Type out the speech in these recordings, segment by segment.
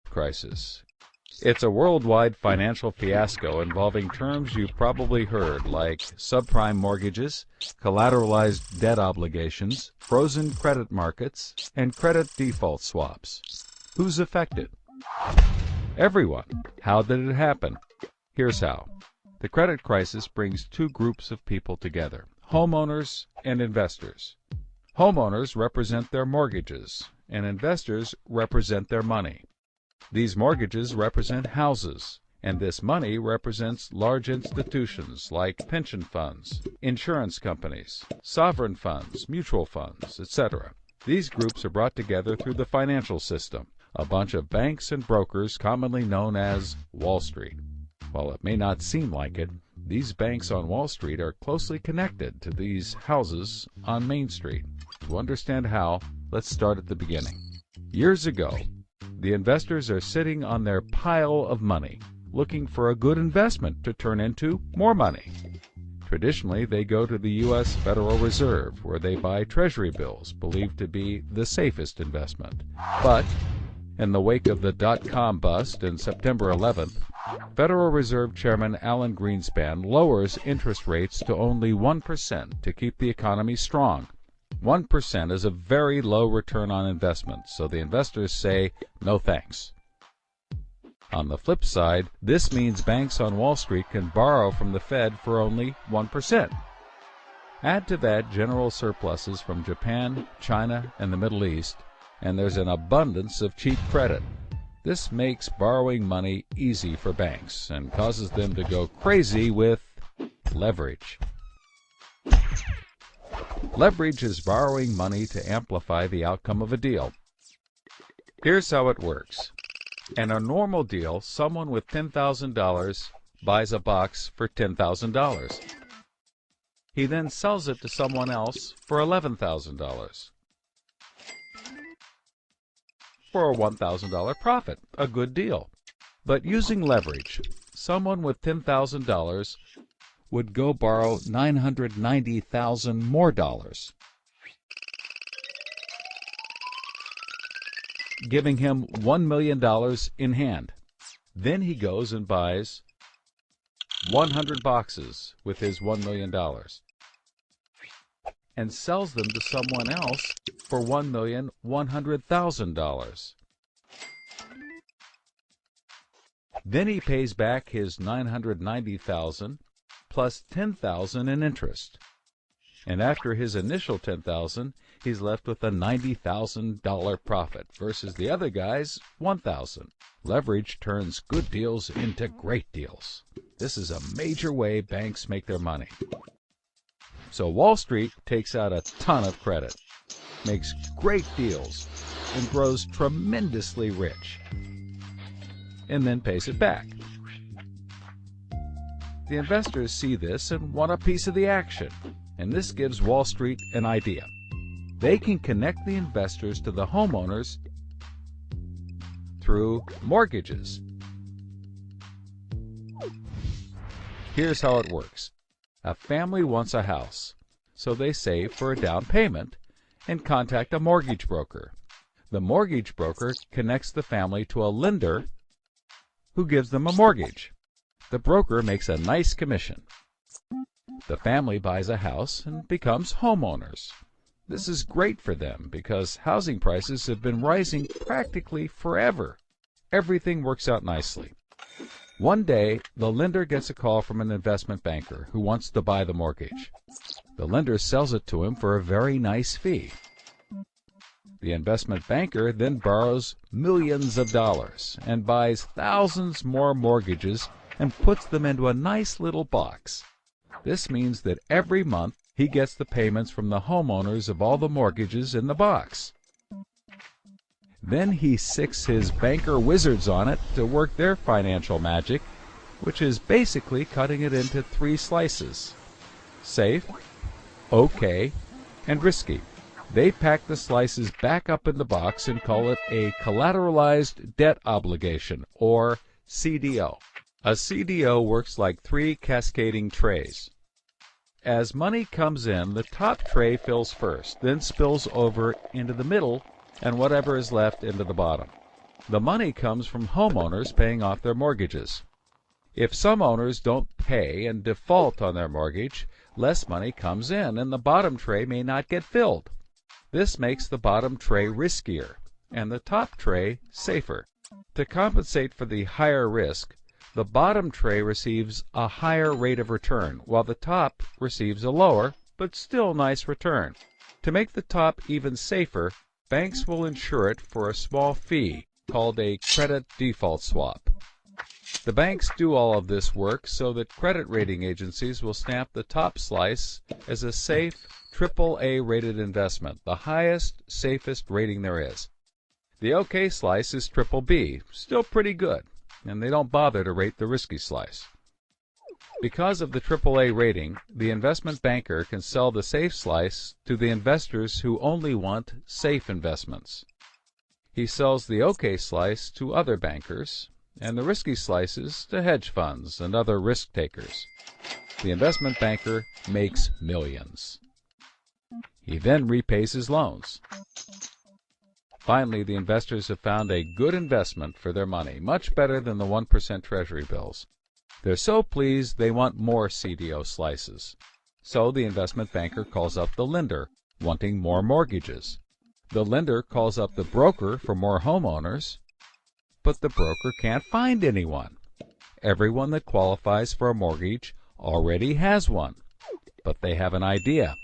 crisis. It's a worldwide financial fiasco involving terms you've probably heard, like subprime mortgages, collateralized debt obligations, frozen credit markets, and credit default swaps. Who's affected? Everyone. How did it happen? Here's how. The credit crisis brings two groups of people together: homeowners and investors. Homeowners represent their mortgages, and investors represent their money. These mortgages represent houses, and this money represents large institutions like pension funds, insurance companies, sovereign funds, mutual funds, etc. These groups are brought together through the financial system, a bunch of banks and brokers commonly known as Wall Street. While it may not seem like it, these banks on Wall Street are closely connected to these houses on Main Street. To understand how, let's start at the beginning. Years ago, the investors are sitting on their pile of money, looking for a good investment to turn into more money. Traditionally, they go to the U.S. Federal Reserve, where they buy treasury bills, believed to be the safest investment. But in the wake of the dot-com bust in September 11th, Federal Reserve Chairman Alan Greenspan lowers interest rates to only 1% to keep the economy strong. 1% is a very low return on investment, so the investors say, no thanks. On the flip side, this means banks on Wall Street can borrow from the Fed for only 1%. Add to that general surpluses from Japan, China, and the Middle East, and there's an abundance of cheap credit. This makes borrowing money easy for banks and causes them to go crazy with leverage. Leverage is borrowing money to amplify the outcome of a deal. Here's how it works. In a normal deal, someone with $10,000 buys a box for $10,000. He then sells it to someone else for $11,000. For a $1,000 profit, a good deal. But using leverage, someone with $10,000 would go borrow $990,000 more dollars, giving him $1 million in hand. Then he goes and buys 100 boxes with his $1 million and sells them to someone else for $1,100,000. Then he pays back his $990,000 plus $10,000 in interest. And after his initial $10,000, he's left with a $90,000 profit versus the other guy's $1,000. Leverage turns good deals into great deals. This is a major way banks make their money. So Wall Street takes out a ton of credit, makes great deals, and grows tremendously rich, and then pays it back. The investors see this and want a piece of the action, and this gives Wall Street an idea. They can connect the investors to the homeowners through mortgages. Here's how it works. A family wants a house, so they save for a down payment and contact a mortgage broker. The mortgage broker connects the family to a lender who gives them a mortgage. The broker makes a nice commission. The family buys a house and becomes homeowners. This is great for them because housing prices have been rising practically forever. Everything works out nicely. One day, the lender gets a call from an investment banker who wants to buy the mortgage. The lender sells it to him for a very nice fee. The investment banker then borrows millions of dollars and buys thousands more mortgages and puts them into a nice little box. This means that every month he gets the payments from the homeowners of all the mortgages in the box. Then he sicks his banker wizards on it to work their financial magic, which is basically cutting it into 3 slices: safe, okay, and risky. They pack the slices back up in the box and call it a collateralized debt obligation, or CDO. A CDO works like 3 cascading trays. As money comes in, the top tray fills first, then spills over into the middle, and whatever is left into the bottom. The money comes from homeowners paying off their mortgages. If some owners don't pay and default on their mortgage, less money comes in and the bottom tray may not get filled. This makes the bottom tray riskier and the top tray safer. To compensate for the higher risk, the bottom tray receives a higher rate of return, while the top receives a lower, but still nice return. To make the top even safer, banks will insure it for a small fee, called a credit default swap. The banks do all of this work so that credit rating agencies will stamp the top slice as a safe, AAA rated investment, the highest, safest rating there is. The OK slice is BBB, still pretty good, and they don't bother to rate the risky slice. Because of the AAA rating, the investment banker can sell the safe slice to the investors who only want safe investments. He sells the OK slice to other bankers, and the risky slices to hedge funds and other risk takers. The investment banker makes millions. He then repays his loans. Finally, the investors have found a good investment for their money, much better than the 1% Treasury bills. They're so pleased they want more CDO slices. So the investment banker calls up the lender, wanting more mortgages. The lender calls up the broker for more homeowners, but the broker can't find anyone. Everyone that qualifies for a mortgage already has one, but they have an idea.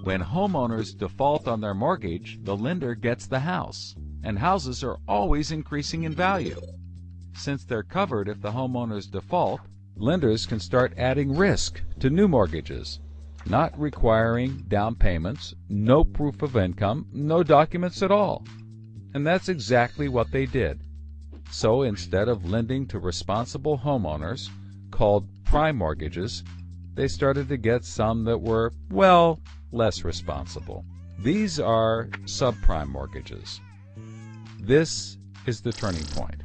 When homeowners default on their mortgage, the lender gets the house, and houses are always increasing in value. Since they're covered if the homeowners default, lenders can start adding risk to new mortgages, not requiring down payments, no proof of income, no documents at all. And that's exactly what they did. So instead of lending to responsible homeowners, called prime mortgages, they started to get some that were, well, less responsible. These are subprime mortgages. This is the turning point.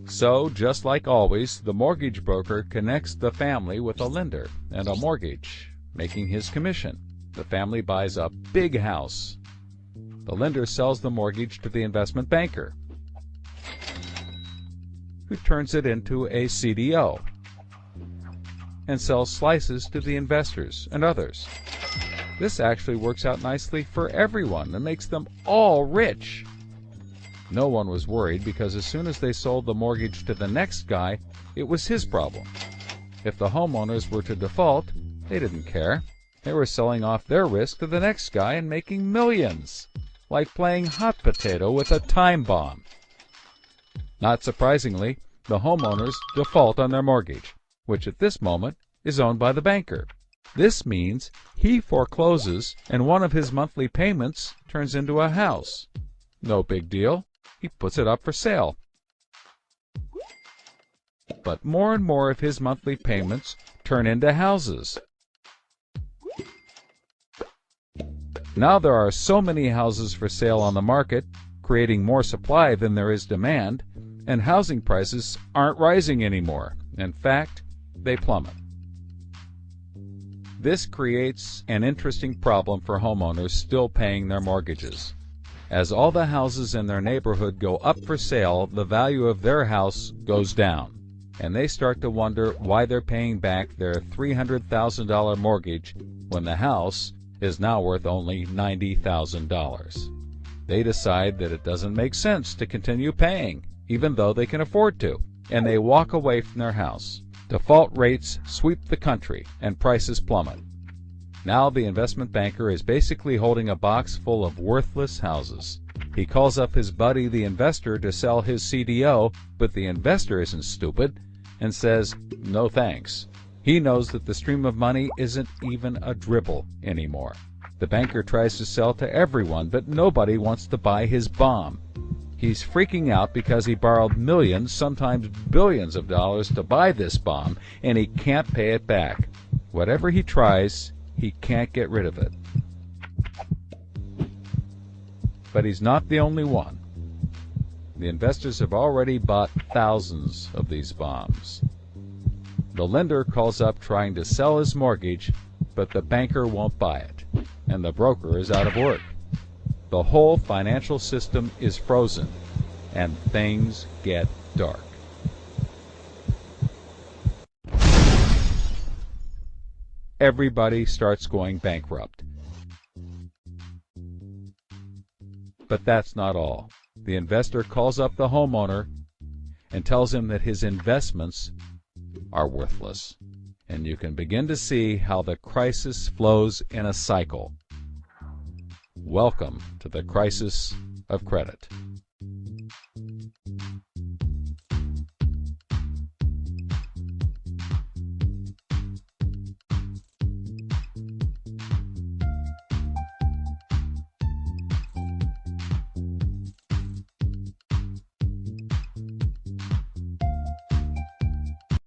So, just like always, the mortgage broker connects the family with a lender and a mortgage, making his commission. The family buys a big house. The lender sells the mortgage to the investment banker, who turns it into a CDO and sells slices to the investors and others. This actually works out nicely for everyone and makes them all rich. No one was worried because as soon as they sold the mortgage to the next guy, it was his problem. If the homeowners were to default, they didn't care. They were selling off their risk to the next guy and making millions, like playing hot potato with a time bomb. Not surprisingly, the homeowners default on their mortgage, which at this moment is owned by the banker. This means he forecloses and one of his monthly payments turns into a house. No big deal. He puts it up for sale. But more and more of his monthly payments turn into houses. Now there are so many houses for sale on the market, creating more supply than there is demand, and housing prices aren't rising anymore. In fact, they plummet. This creates an interesting problem for homeowners still paying their mortgages. As all the houses in their neighborhood go up for sale, the value of their house goes down, and they start to wonder why they're paying back their $300,000 mortgage when the house is now worth only $90,000. They decide that it doesn't make sense to continue paying, even though they can afford to, and they walk away from their house. Default rates sweep the country, and prices plummet. Now the investment banker is basically holding a box full of worthless houses. He calls up his buddy the investor to sell his CDO, but the investor isn't stupid and says, no thanks. He knows that the stream of money isn't even a dribble anymore. The banker tries to sell to everyone, but nobody wants to buy his bomb. He's freaking out because he borrowed millions, sometimes billions of dollars to buy this bomb, and he can't pay it back. Whatever he tries, he can't get rid of it. But he's not the only one. The investors have already bought thousands of these bombs. The lender calls up trying to sell his mortgage, but the banker won't buy it, and the broker is out of work. The whole financial system is frozen, and things get dark. Everybody starts going bankrupt. But that's not all. The investor calls up the homeowner and tells him that his investments are worthless. And you can begin to see how the crisis flows in a cycle. Welcome to the crisis of credit.